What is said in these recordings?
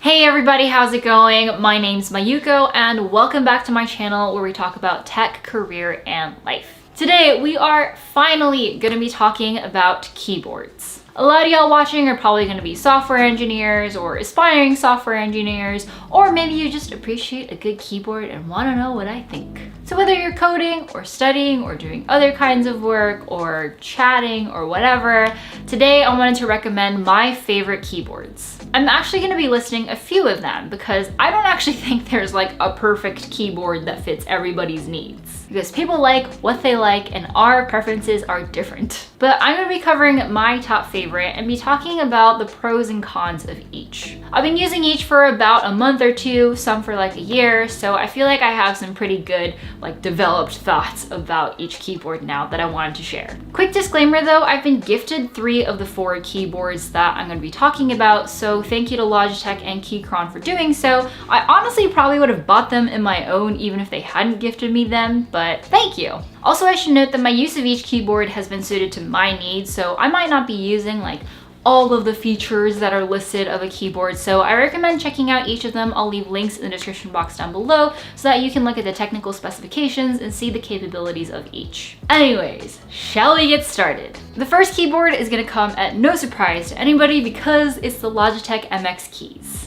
Hey everybody, how's it going? My name's Mayuko and welcome back to my channel where we talk about tech, career, and life. Today we are finally going to be talking about keyboards. A lot of y'all watching are probably going to be software engineers or aspiring software engineers, or maybe you just appreciate a good keyboard and want to know what I think. So whether you're coding or studying or doing other kinds of work or chatting or whatever, today I wanted to recommend my favorite keyboards. I'm actually going to be listing a few of them because I don't actually think there's like a perfect keyboard that fits everybody's needs. Because people like what they like and our preferences are different. But I'm going to be covering my top favorite and be talking about the pros and cons of each. I've been using each for about a month or two, some for like a year, so I feel like I have some pretty good like developed thoughts about each keyboard now that I wanted to share. Quick disclaimer though, I've been gifted 3 of the 4 keyboards that I'm going to be talking about, so thank you to Logitech and Keychron for doing so. I honestly probably would have bought them in my own even if they hadn't gifted me them, but thank you. Also, I should note that my use of each keyboard has been suited to my needs, so I might not be using like all of the features that are listed of a keyboard, so I recommend checking out each of them. I'll leave links in the description box down below so that you can look at the technical specifications and see the capabilities of each. Anyways, shall we get started? The first keyboard is going to come at no surprise to anybody because it's the Logitech MX Keys.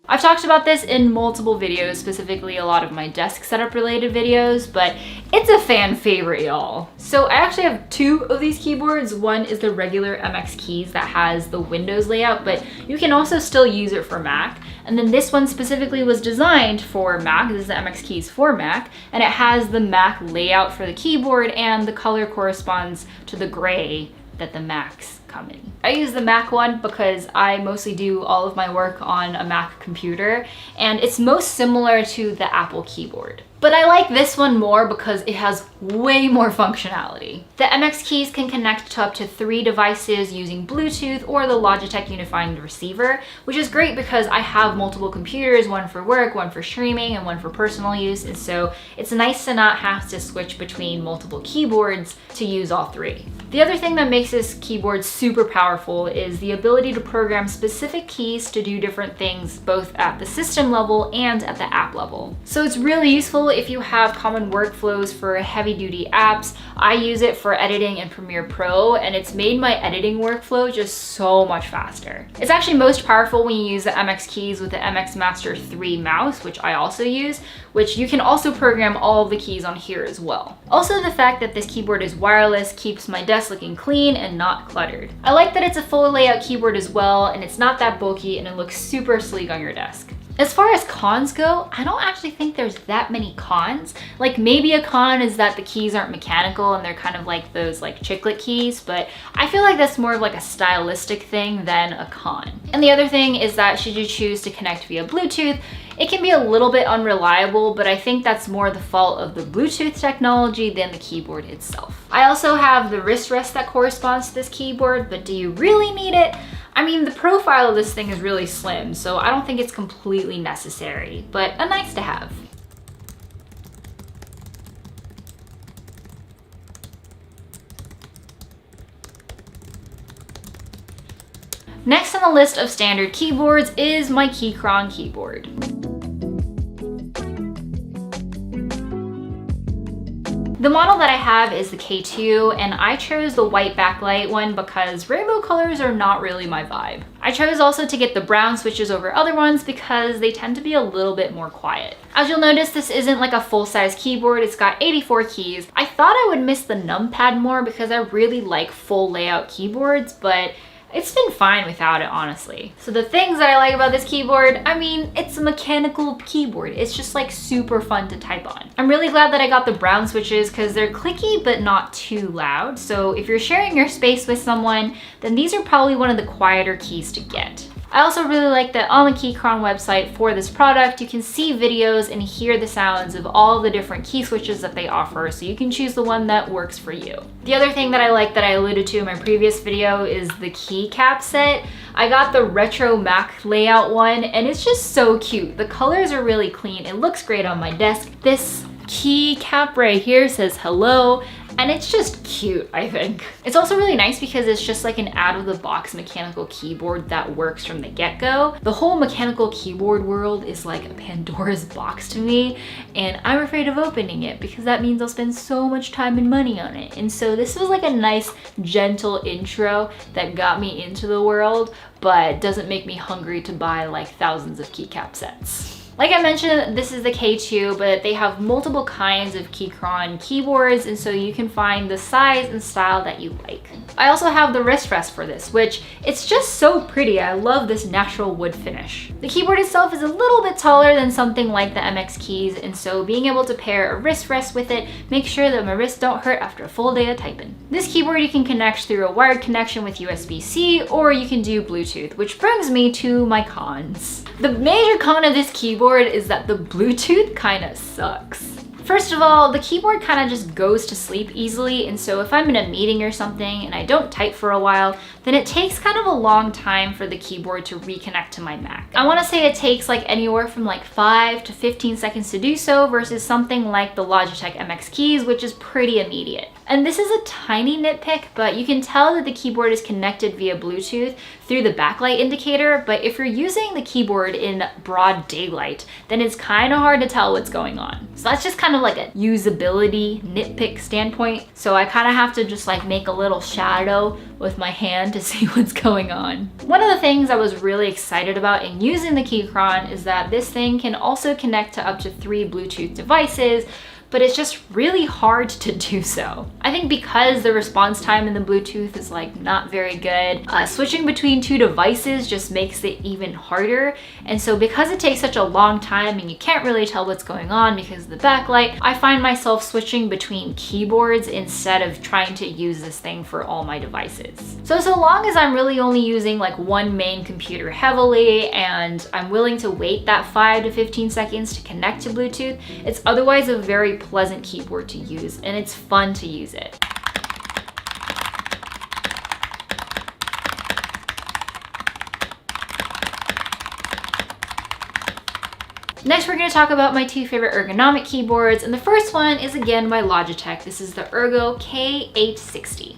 I've talked about this in multiple videos, specifically a lot of my desk setup related videos, but it's a fan favorite, y'all. So I actually have 2 of these keyboards. One is the regular MX Keys that has the Windows layout, but you can also still use it for Mac. And then this one specifically was designed for Mac. This is the MX Keys for Mac, and it has the Mac layout for the keyboard, and the color corresponds to the gray that the Macs come in. I use the Mac one because I mostly do all of my work on a Mac computer, and it's most similar to the Apple keyboard. But I like this one more because it has way more functionality. The MX Keys can connect to up to 3 devices using Bluetooth or the Logitech Unifying Receiver, which is great because I have multiple computers, one for work, one for streaming, and one for personal use, and so it's nice to not have to switch between multiple keyboards to use all 3. The other thing that makes this keyboard super powerful is the ability to program specific keys to do different things both at the system level and at the app level. So it's really useful if you have common workflows for heavy-duty apps. I use it for editing in Premiere Pro, and it's made my editing workflow just so much faster. It's actually most powerful when you use the MX Keys with the MX Master 3 mouse, which I also use, which you can also program all of the keys on here as well. Also, the fact that this keyboard is wireless keeps my desk looking clean and not cluttered. I like that it's a full layout keyboard as well, and it's not that bulky, and it looks super sleek on your desk. As far as cons go, I don't actually think there's that many cons. Like maybe a con is that the keys aren't mechanical and they're kind of like those like chiclet keys, but I feel like that's more of like a stylistic thing than a con. And the other thing is that should you choose to connect via Bluetooth, it can be a little bit unreliable, but I think that's more the fault of the Bluetooth technology than the keyboard itself. I also have the wrist rest that corresponds to this keyboard, but do you really need it? I mean, the profile of this thing is really slim, so I don't think it's completely necessary, but a nice to have. Next on the list of standard keyboards is my Keychron keyboard. The model that I have is the K2, and I chose the white backlight one because rainbow colors are not really my vibe. I chose also to get the brown switches over other ones because they tend to be a little bit more quiet. As you'll notice, this isn't like a full-size keyboard. It's got 84 keys. I thought I would miss the numpad more because I really like full layout keyboards, but it's been fine without it, honestly. So the things that I like about this keyboard, I mean, it's a mechanical keyboard. It's just like super fun to type on. I'm really glad that I got the brown switches because they're clicky but not too loud. So if you're sharing your space with someone, then these are probably one of the quieter keys to get. I also really like that on the Keychron website for this product, you can see videos and hear the sounds of all the different key switches that they offer, so you can choose the one that works for you. The other thing that I like that I alluded to in my previous video is the keycap set. I got the retro Mac layout one, and it's just so cute. The colors are really clean. It looks great on my desk. This key cap right here says hello, And it's just cute, I think. It's also really nice because it's just like an out-of-the-box mechanical keyboard that works from the get-go. The whole mechanical keyboard world is like a Pandora's box to me, and I'm afraid of opening it because that means I'll spend so much time and money on it. And so this was like a nice, gentle intro that got me into the world, but doesn't make me hungry to buy like thousands of keycap sets. Like I mentioned, this is the K2, but they have multiple kinds of Keychron keyboards, and so you can find the size and style that you like. I also have the wrist rest for this, which it's just so pretty. I love this natural wood finish. The keyboard itself is a little bit taller than something like the MX Keys, and so being able to pair a wrist rest with it makes sure that my wrists don't hurt after a full day of typing. This keyboard you can connect through a wired connection with USB-C, or you can do Bluetooth, which brings me to my cons. The major con of this keyboard is that the Bluetooth kind of sucks. First of all, the keyboard kind of just goes to sleep easily, and so if I'm in a meeting or something and I don't type for a while, then it takes kind of a long time for the keyboard to reconnect to my Mac. I want to say it takes like anywhere from like 5 to 15 seconds to do so versus something like the Logitech MX Keys, which is pretty immediate. And this is a tiny nitpick, but you can tell that the keyboard is connected via Bluetooth through the backlight indicator, but if you're using the keyboard in broad daylight, then it's kind of hard to tell what's going on. So that's just kind of like a usability nitpick standpoint. So I kind of have to just like make a little shadow with my hand to see what's going on. One of the things I was really excited about in using the Keychron is that this thing can also connect to up to 3 Bluetooth devices, but it's just really hard to do so. I think because the response time in the Bluetooth is like not very good, switching between 2 devices just makes it even harder. And so because it takes such a long time and you can't really tell what's going on because of the backlight, I find myself switching between keyboards instead of trying to use this thing for all my devices. So long as I'm really only using like one main computer heavily and I'm willing to wait that 5 to 15 seconds to connect to Bluetooth, it's otherwise a very pleasant keyboard to use, and it's fun to use it. Next, we're going to talk about my 2 favorite ergonomic keyboards, and the first one is again my Logitech. This is the Ergo K860.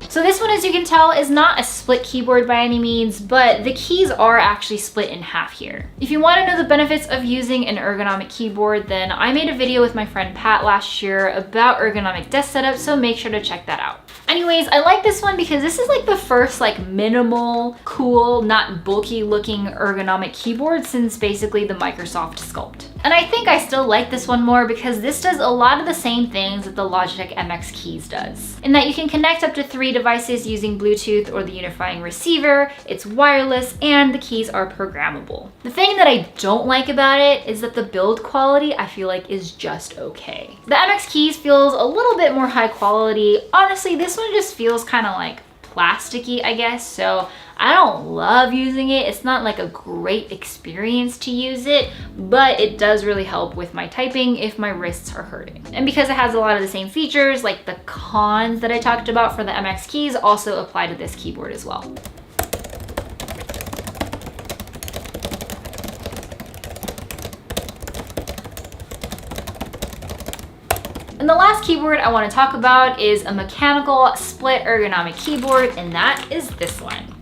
So this one, as you can tell, is not a split keyboard by any means, but the keys are actually split in half here. If you want to know the benefits of using an ergonomic keyboard, then I made a video with my friend Pat last year about ergonomic desk setup, so make sure to check that out. Anyways, I like this one because this is like the first like minimal, cool, not bulky looking ergonomic keyboard since basically the Microsoft Sculpt. And I think I still like this one more because this does a lot of the same things that the Logitech MX Keys does, in that you can connect up to 3 devices using Bluetooth or the unifying receiver, it's wireless, and the keys are programmable. The thing that I don't like about it is that the build quality I feel like is just okay. The MX Keys feels a little bit more high quality. Honestly, this one just feels kind of like plasticky, I guess, so I don't love using it. It's not like a great experience to use it, but it does really help with my typing if my wrists are hurting. And because it has a lot of the same features, like the cons that I talked about for the MX Keys also apply to this keyboard as well. And the last keyboard I want to talk about is a mechanical split ergonomic keyboard, and that is this one.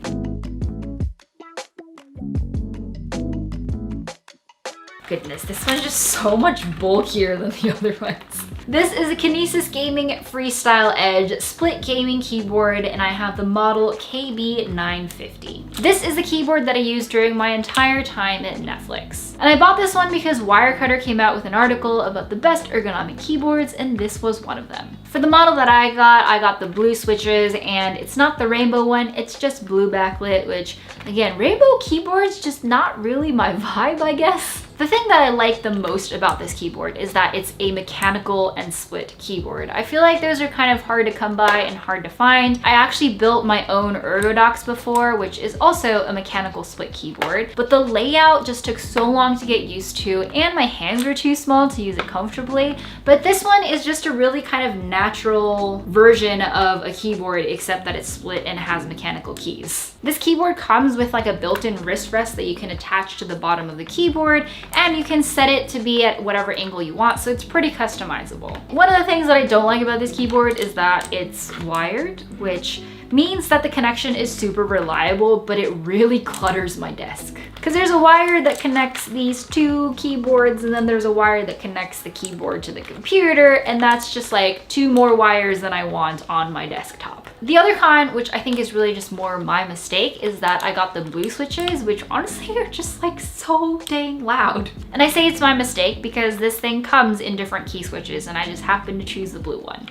Goodness, this one's just so much bulkier than the other ones. This is a Kinesis Gaming Freestyle Edge split gaming keyboard, and I have the model KB950. This is the keyboard that I used during my entire time at Netflix. And I bought this one because Wirecutter came out with an article about the best ergonomic keyboards, and this was one of them. For the model that I got the blue switches, and it's not the rainbow one, it's just blue backlit, which again, rainbow keyboards just not really my vibe, I guess. The thing that I like the most about this keyboard is that it's a mechanical and split keyboard. I feel like those are kind of hard to come by and hard to find. I actually built my own ErgoDox before, which is also a mechanical split keyboard, but the layout just took so long to get used to, and my hands were too small to use it comfortably. But this one is just a really kind of natural version of a keyboard, except that it's split and has mechanical keys. This keyboard comes with like a built-in wrist rest that you can attach to the bottom of the keyboard, and you can set it to be at whatever angle you want, so it's pretty customizable. One of the things that I don't like about this keyboard is that it's wired, which means that the connection is super reliable, but it really clutters my desk. Because there's a wire that connects these two keyboards, and then there's a wire that connects the keyboard to the computer, and that's just like 2 more wires than I want on my desktop. The other con, which I think is really just more my mistake, is that I got the blue switches, which honestly are just like so dang loud. And I say it's my mistake because this thing comes in different key switches, and I just happened to choose the blue one.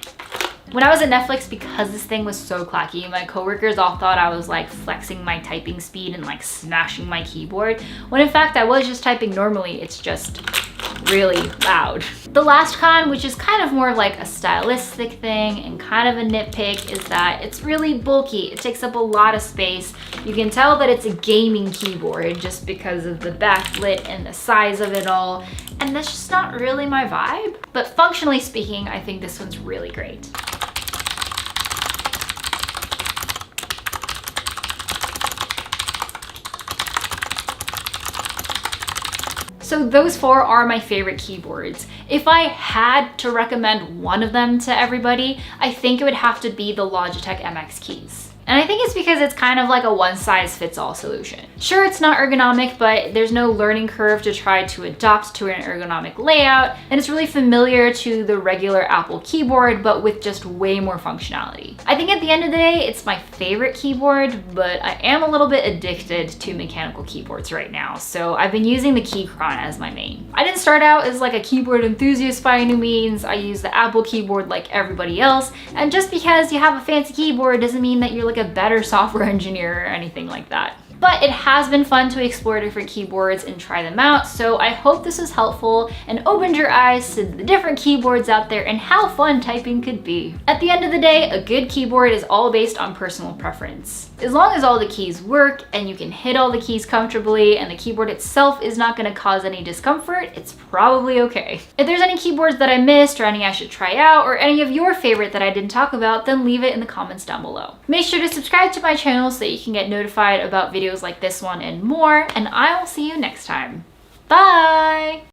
When I was at Netflix, because this thing was so clacky, my coworkers all thought I was like flexing my typing speed and like smashing my keyboard, when in fact I was just typing normally. It's just really loud. The last con, which is kind of more like a stylistic thing and kind of a nitpick, is that it's really bulky. It takes up a lot of space. You can tell that it's a gaming keyboard just because of the backlit and the size of it all, and that's just not really my vibe. But functionally speaking, I think this one's really great. So those 4 are my favorite keyboards. If I had to recommend one of them to everybody, I think it would have to be the Logitech MX Keys. And I think it's because it's kind of like a one-size-fits-all solution. Sure, it's not ergonomic, but there's no learning curve to try to adopt to an ergonomic layout, and it's really familiar to the regular Apple keyboard, but with just way more functionality. I think at the end of the day, it's my favorite keyboard, but I am a little bit addicted to mechanical keyboards right now, so I've been using the Keychron as my main. I didn't start out as like a keyboard enthusiast by any means. I use the Apple keyboard like everybody else, and just because you have a fancy keyboard doesn't mean that you're like a better software engineer or anything like that. But it has been fun to explore different keyboards and try them out, so I hope this was helpful and opened your eyes to the different keyboards out there and how fun typing could be. At the end of the day, a good keyboard is all based on personal preference. As long as all the keys work and you can hit all the keys comfortably and the keyboard itself is not going to cause any discomfort, it's probably okay. If there's any keyboards that I missed or any I should try out or any of your favorite that I didn't talk about, then leave it in the comments down below. Make sure to subscribe to my channel so that you can get notified about videos like this one and more, and I will see you next time. Bye!